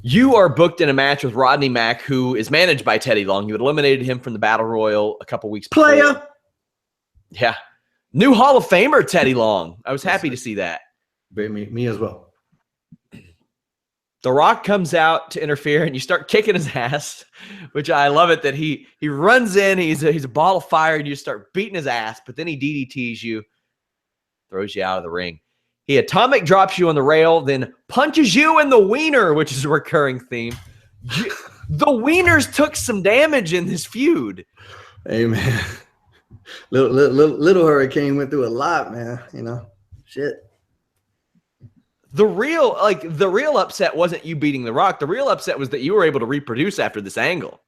You are booked in a match with Rodney Mack, who is managed by Teddy Long. You had eliminated him from the Battle Royal a couple weeks before. Player. Yeah. New Hall of Famer, Teddy Long. I was happy to see that. Me as well. The Rock comes out to interfere, and you start kicking his ass, which I love it that he runs in. He's a ball of fire, and you start beating his ass, but then he DDTs you, throws you out of the ring. He atomic drops you on the rail, then punches you in the wiener, which is a recurring theme. The wieners took some damage in this feud. Hey, man. Little Hurricane went through a lot, man. Shit. The real upset wasn't you beating The Rock. The real upset was that you were able to reproduce after this angle.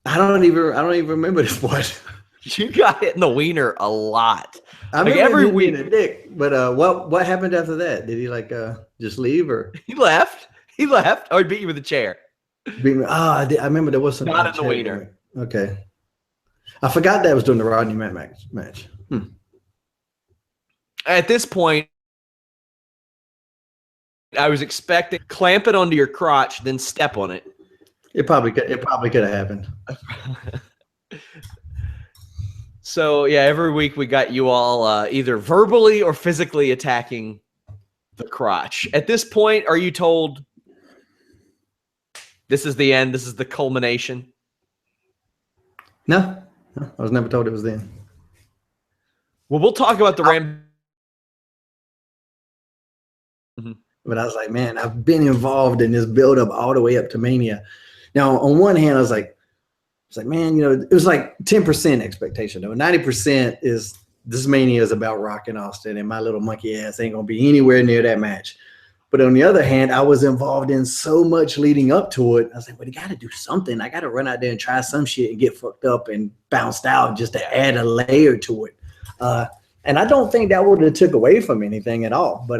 I don't even remember this part. You got hit in the wiener a lot. I remember every week in the dick. But what happened after that? Did he just leave, or he left? Or he beat you with a chair. Beat me. I remember there was something. Not in the wiener. Okay. I forgot that was during the Rodney Mack match. At this point, I was expecting clamp it onto your crotch, then step on it. It probably could have happened. So every week we got you all either verbally or physically attacking the crotch. At this point, are you told this is the end? This is the culmination? No, I was never told it was the end. Well, we'll talk about the Ram. But I was like, man, I've been involved in this build-up all the way up to Mania. Now, on one hand, I was like, man, it was like 10% expectation, though. 90% is this Mania is about Rock and Austin, and my little monkey ass ain't going to be anywhere near that match. But on the other hand, I was involved in so much leading up to it. I was like, well, you got to do something. I got to run out there and try some shit and get fucked up and bounced out just to add a layer to it. And I don't think that would have took away from anything at all. But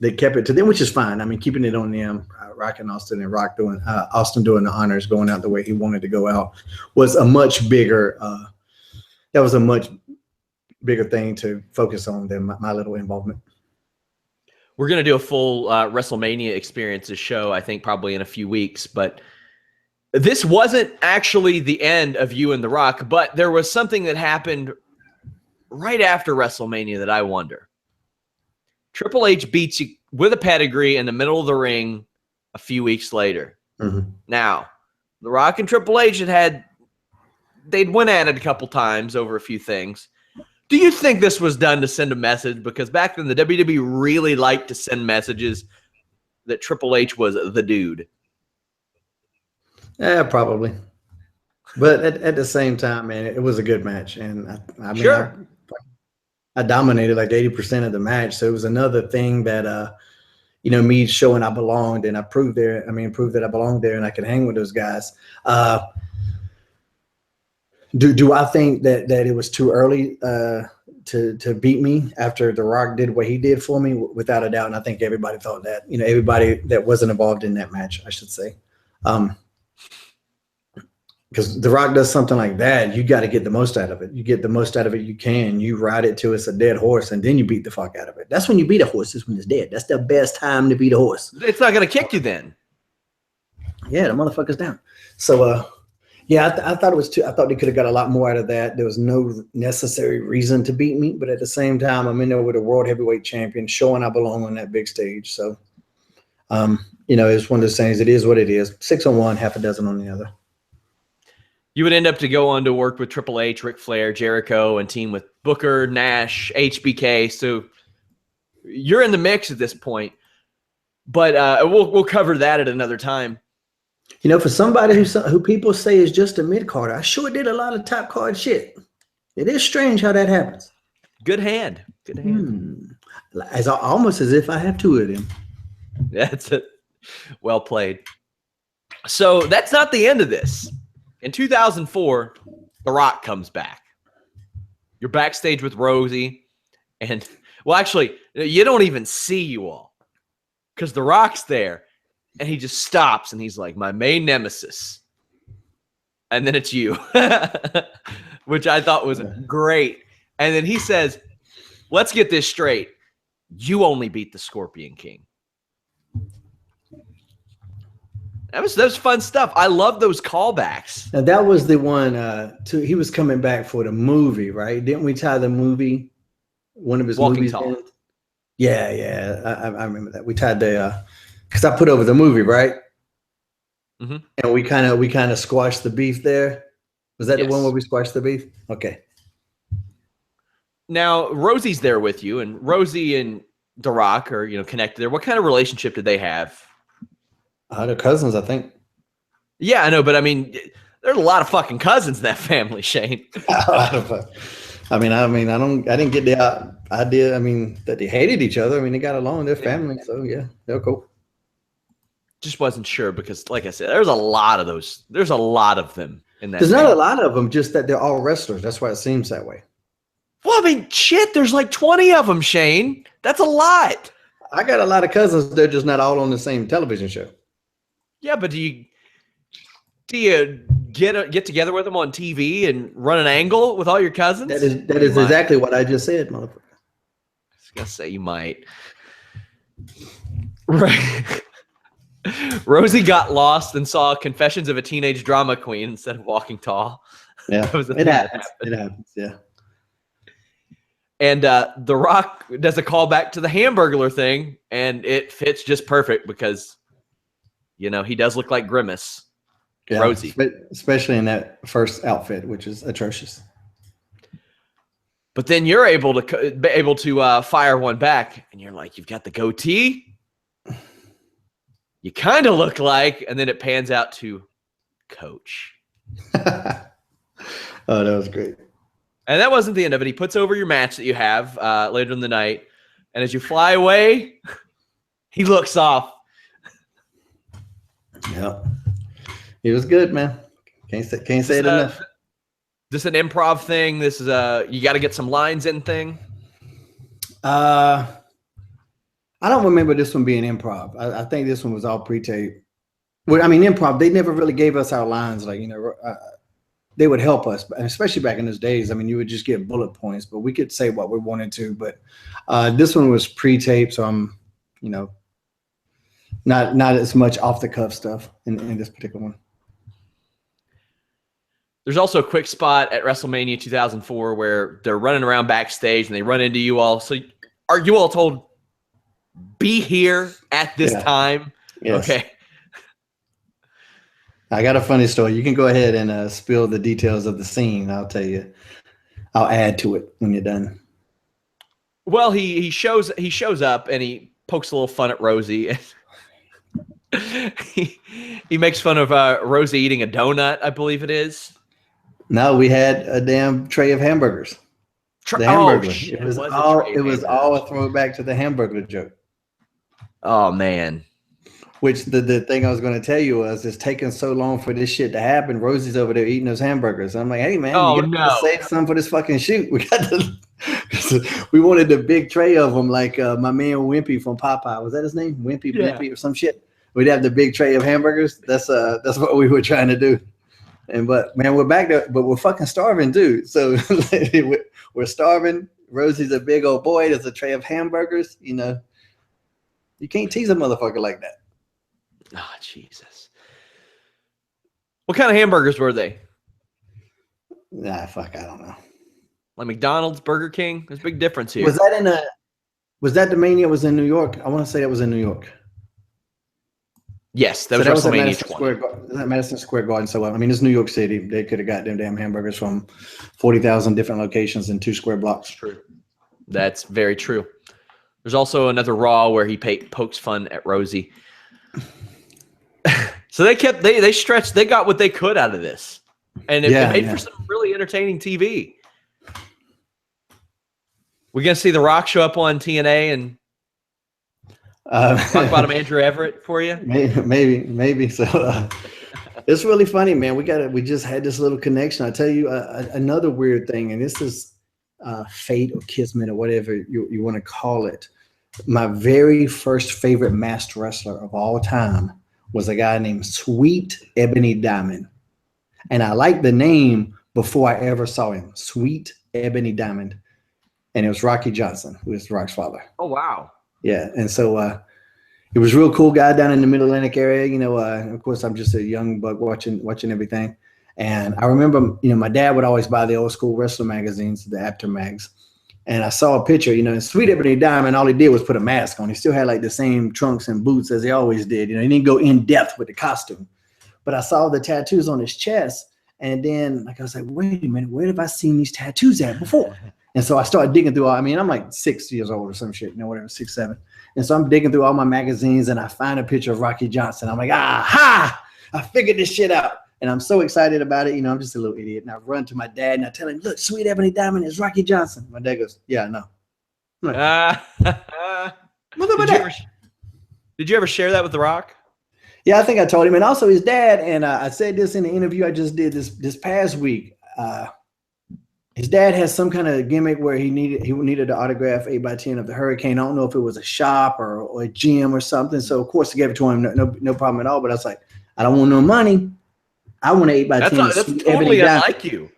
they kept it to them, which is fine. I mean, keeping it on them, Rock and Austin, and Austin doing the honors, going out the way he wanted to go out, was a much bigger. That was a much bigger thing to focus on than my little involvement. We're gonna do a full WrestleMania experiences show, I think, probably in a few weeks. But this wasn't actually the end of you and The Rock, but there was something that happened right after WrestleMania that I wonder. Triple H beats you with a pedigree in the middle of the ring a few weeks later. Mm-hmm. Now, The Rock and Triple H they'd went at it a couple times over a few things. Do you think this was done to send a message? Because back then the WWE really liked to send messages that Triple H was the dude. Yeah, probably. But at the same time, man, it was a good match. And I mean, sure. I dominated like 80% of the match. So it was another thing that, me showing I belonged, and I proved that I belonged there and I could hang with those guys. Do I think that it was too early to beat me after The Rock did what he did for me? Without a doubt. And I think everybody thought that, everybody that wasn't involved in that match, I should say. Because The Rock does something like that, you got to get the most out of it. You get the most out of it you can. You ride it till it's a dead horse, and then you beat the fuck out of it. That's when you beat a horse, is when it's dead. That's the best time to beat a horse. It's not going to kick you then. Yeah, the motherfucker's down. So, I thought it was too. I thought they could have got a lot more out of that. There was no necessary reason to beat me, but at the same time, I'm in there with a world heavyweight champion, showing I belong on that big stage. So, it's one of those things. It is what it is. 6 on one, half a dozen on the other. You would end up to go on to work with Triple H, Ric Flair, Jericho, and team with Booker, Nash, HBK. So you're in the mix at this point. But we'll cover that at another time. For somebody who people say is just a mid-carder, I sure did a lot of top card shit. It is strange how that happens. Good hand. Good hand. Almost as if I have two of them. That's it. Well played. So that's not the end of this. In 2004, The Rock comes back. You're backstage with Rosie. And, well, actually, you don't even see you all because The Rock's there. And he just stops and he's like, my main nemesis. And then it's you, which I thought was great. And then he says, let's get this straight. You only beat the Scorpion King. That was fun stuff. I love those callbacks. Now that was the one. He was coming back for the movie, right? Didn't we tie the movie? One of his Walking movies. Tall. Yeah. I remember that. We tied the because I put over the movie, right? Mm-hmm. And we kind of squashed the beef there. Was that the one where we squashed the beef? Okay. Now Rosie's there with you, and Rosie and The Rock are connected there. What kind of relationship did they have? They're cousins, I think. Yeah, I know, but I mean, there's a lot of fucking cousins in that family, Shane. I didn't get the idea. I mean, that they hated each other. I mean, they got along. They're family, so yeah, they're cool. Just wasn't sure because, like I said, there's a lot of those. There's a lot of them in that. There's not a lot of them, just that they're all wrestlers. That's why it seems that way. Well, I mean, shit, there's like 20 of them, Shane. That's a lot. I got a lot of cousins. They're just not all on the same television show. Yeah, but do you get together with them on TV and run an angle with all your cousins? That is exactly what I just said, motherfucker. I was gonna say you might. Right. Rosie got lost and saw Confessions of a Teenage Drama Queen instead of Walking Tall. Yeah, it happens. It happens. Yeah. And The Rock does a callback to the Hamburglar thing, and it fits just perfect because, he does look like Grimace. Yeah, Rosie. Especially in that first outfit, which is atrocious. But then you're able to fire one back, and you're like, you've got the goatee. You kind of look like, and then it pans out to Coach. Oh, that was great. And that wasn't the end of it. He puts over your match that you have later in the night. And as you fly away, he looks off. Yeah. He was good, man. Can't say it enough. This is an improv thing. This is you got to get some lines in thing. I don't remember this one being improv. I think this one was all pre-tape. Well, I mean, improv, they never really gave us our lines. Like, they would help us, especially back in those days. I mean, you would just get bullet points, but we could say what we wanted to. But this one was pre-tape, so I'm, not as much off the cuff stuff in this particular one. There's also a quick spot at WrestleMania 2004 where they're running around backstage and they run into you all. So are you all told, be here at this time? Yes. Okay. I got a funny story. You can go ahead and spill the details of the scene. I'll tell you. I'll add to it when you're done. Well, he shows up and he pokes a little fun at Rosie. he makes fun of Rosie eating a donut, I believe it is. No, we had a damn tray of hamburgers. The hamburger. It was all a throwback to the hamburger joke. Oh man. Which the thing I was going to tell you was, it's taking so long for this shit to happen. Rosie's over there eating those hamburgers. I'm like, hey man, you got to save some for this fucking shoot. We got to. We wanted the big tray of them, like my man Wimpy from Popeye. Was that his name? Wimpy or some shit. We'd have the big tray of hamburgers. That's what we were trying to do. But man, we're back there, but we're fucking starving, dude. So we're starving. Rosie's a big old boy. There's a tray of hamburgers. You can't tease a motherfucker like that. Oh, Jesus. What kind of hamburgers were they? Nah, fuck, I don't know. Like McDonald's, Burger King? There's a big difference here. Was that the Mania was in New York? I want to say that was in New York. Yes, that was WrestleMania 20. Madison Square Garden. So, I mean, it's New York City. They could have got them damn hamburgers from 40,000 different locations in 2 square blocks. True. That's very true. There's also another Raw where he pokes fun at Rosie. So they stretched, they got what they could out of this. And it made for some really entertaining TV. We're gonna see The Rock show up on TNA and talk about him, Andrew Everett, for you. Maybe. So it's really funny, man. We just had this little connection. I tell you another weird thing, and this is fate or kismet or whatever you want to call it. My very first favorite masked wrestler of all time was a guy named Sweet Ebony Diamond. And I liked the name before I ever saw him, Sweet Ebony Diamond. And it was Rocky Johnson, who is Rock's father. Oh, wow. Yeah. And so he was a real cool guy down in the Mid-Atlantic area. You know, of course, I'm just a young buck watching everything. And I remember, you know, my dad would always buy the old school wrestler magazines, the After Mags. And I saw a picture, you know, and Sweet Ebony Diamond, all he did was put a mask on. He still had like the same trunks and boots as he always did. You know, he didn't go in depth with the costume. But I saw the tattoos on his chest. And then like I was like, wait a minute, where have I seen these tattoos at before? And so I started digging through I'm like 6 years old or some shit, you know, whatever, 6, 7. And so I'm digging through all my magazines and I find a picture of Rocky Johnson. I'm like, aha, I figured this shit out. And I'm so excited about it. You know, I'm just a little idiot. And I run to my dad and I tell him, look, Sweet Ebony Diamond is Rocky Johnson. My dad goes, yeah, I know. Did you ever share that with The Rock? Yeah, I think I told him. And also his dad, and I said this in the interview I just did this past week. His dad has some kind of gimmick where he needed to autograph 8x10 of the Hurricane. I don't know if it was a shop or a gym or something. So, of course, I gave it to him. No problem at all. But I was like, I don't want no money. I want an 8x10. That's totally unlike you.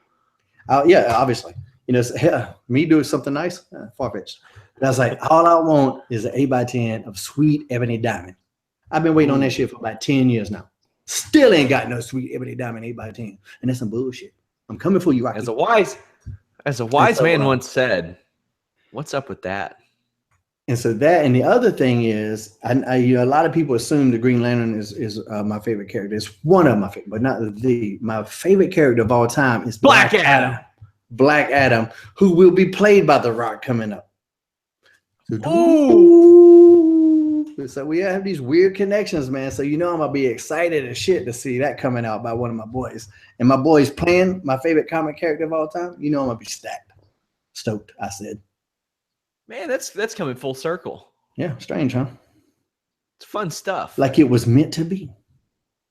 Yeah, obviously. You know, me doing something nice, far-fetched. But I was like, all I want is an 8x10 of Sweet Ebony Diamond. I've been waiting on that shit for about 10 years now. Still ain't got no Sweet Ebony Diamond 8x10. And that's some bullshit. I'm coming for you, Rocky. As a wise man once said, what's up with that? And so that, and the other thing is, you know, a lot of people assume the Green Lantern is my favorite character. It's one of my favorite, but not my favorite character of all time is Black Adam. Black Adam, who will be played by The Rock coming up. So we have these weird connections, man. So you know I'm gonna be excited as shit to see that coming out by one of my boys. And my boy's playing my favorite comic character of all time. You know I'm gonna be stoked. I said. Man, that's coming full circle. Yeah, strange, huh? It's fun stuff. Like it was meant to be.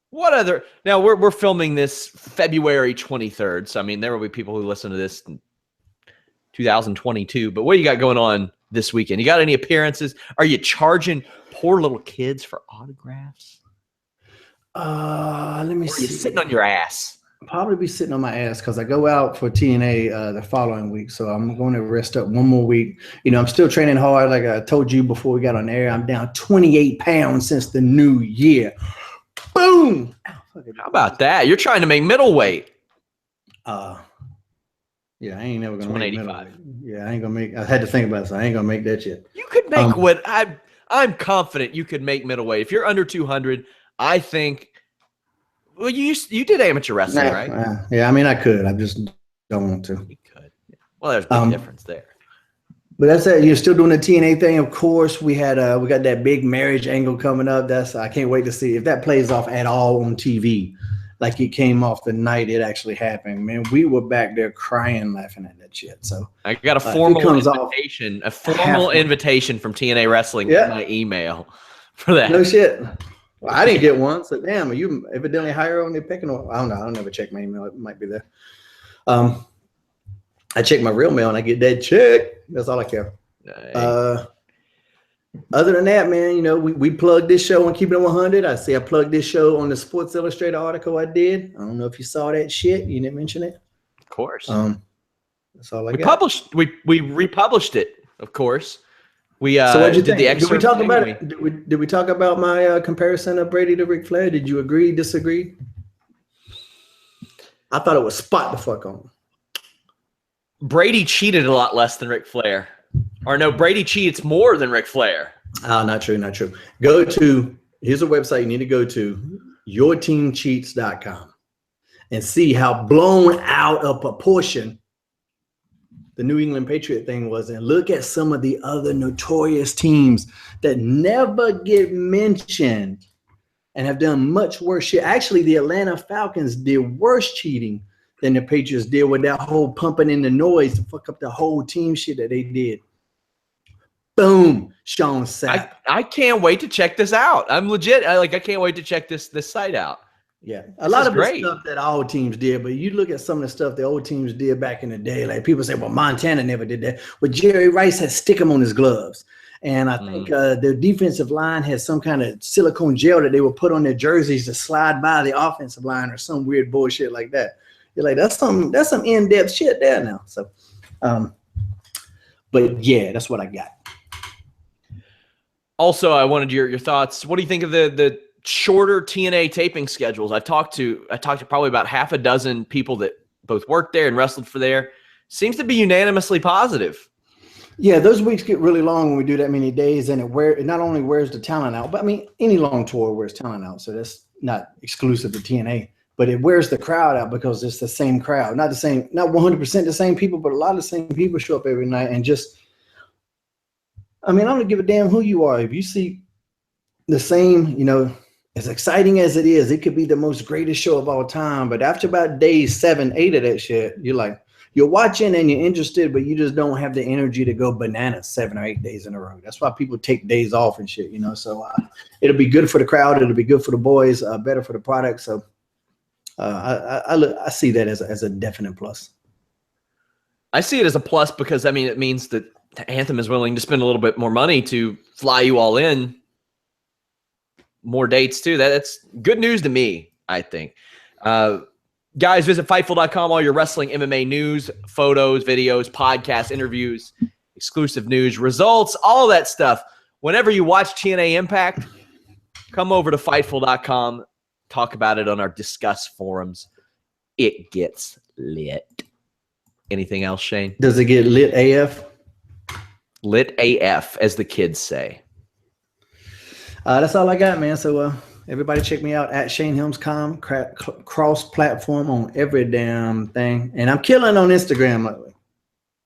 What other? Now we're filming this February 23rd. So I mean, there will be people who listen to this in 2022. But what you got going on this weekend? You got any appearances? Are you charging poor little kids for autographs? Let me see. Are you sitting on your ass? I'll probably be sitting on my ass because I go out for TNA the following week. So I'm going to rest up one more week. You know, I'm still training hard. Like I told you before we got on air, I'm down 28 pounds since the new year. Boom. How about that? You're trying to make middleweight. Yeah, I ain't never gonna make 185. Yeah, I ain't gonna make. I had to think about it, so I ain't gonna make that shit. You could make what I'm confident you could make middleweight if you're under 200. I think. Well, you did amateur wrestling, right? Yeah, I mean, I could. I just don't want to. You could. Well, there's a big difference there. But that's it. You're still doing the TNA thing, of course. We got that big marriage angle coming up. I can't wait to see if that plays off at all on TV. Like it came off the night it actually happened. Man, we were back there crying, laughing at that shit. So I got a formal invitation, invitation from TNA Wrestling in my email for that. No shit. Well, I didn't get one. So damn, are you evidently higher on the picking? I don't know. I don't never check my email. It might be there. I check my real mail and I get that check. That's all I care. Nice. Other than that, man, you know, we plugged this show on Keeping It 100. I plugged this show on the Sports Illustrated article I did. I don't know if you saw that shit. You didn't mention it. Of course. That's all I got. We republished it, of course. So what'd you think? Did we talk about it? Did we talk about my comparison of Brady to Ric Flair? Did you agree, disagree? I thought it was spot the fuck on. Brady cheated a lot less than Ric Flair. Or no, Brady cheats more than Ric Flair. Not true. Here's a website you need to go to, yourteamcheats.com, and see how blown out of proportion the New England Patriot thing was. And look at some of the other notorious teams that never get mentioned and have done much worse shit. Actually, the Atlanta Falcons did worse cheating than the Patriots did with that whole pumping in the noise to fuck up the whole team shit that they did. Boom, Sean Sapp. I can't wait to check this out. I'm legit. I can't wait to check this site out. Yeah, a lot of the stuff that all teams did, but you look at some of the stuff the old teams did back in the day. Like people say, well, Montana never did that. But Jerry Rice had stick 'em on his gloves. And I think the defensive line had some kind of silicone gel that they would put on their jerseys to slide by the offensive line or some weird bullshit like that. You're like, that's some in-depth shit there now. So, but yeah, that's what I got. Also, I wanted your thoughts. What do you think of the shorter TNA taping schedules? I talked to probably about half a dozen people that both worked there and wrestled for there. Seems to be unanimously positive. Yeah, those weeks get really long when we do that many days, and it not only wears the talent out, but I mean, any long tour wears talent out. So that's not exclusive to TNA, but it wears the crowd out because it's the same crowd, not 100% the same people, but a lot of the same people show up every night. And just, I mean, I don't give a damn who you are. If you see the same, as exciting as it is, it could be the most greatest show of all time. But after about days 7, 8 of that shit, you're watching and you're interested, but you just don't have the energy to go bananas 7 or 8 days in a row. That's why people take days off and shit, So it'll be good for the crowd. It'll be good for the boys, better for the product. So I see that as a definite plus. I see it as a plus because, I mean, it means that Anthem is willing to spend a little bit more money to fly you all in. More dates too. That's good news to me, I think. Guys, visit Fightful.com. All your wrestling, MMA news, photos, videos, podcasts, interviews, exclusive news, results, all that stuff. Whenever you watch TNA Impact, come over to Fightful.com. Talk about it on our Discuss forums. It gets lit. Anything else, Shane? Does it get lit AF? Lit AF, as the kids say. That's all I got, man. So everybody check me out at Shane Helms cross-platform on every damn thing. And I'm killing on Instagram.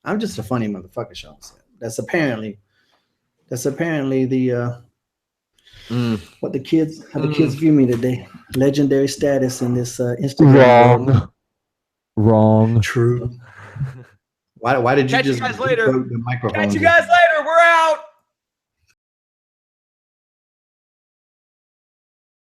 I'm just a funny motherfucker, Sean said. That's apparently the how the kids view me today. Legendary status in this Instagram. Wrong. True. Why did you Catch just you guys later. the microphone? Catch you guys later. We're out.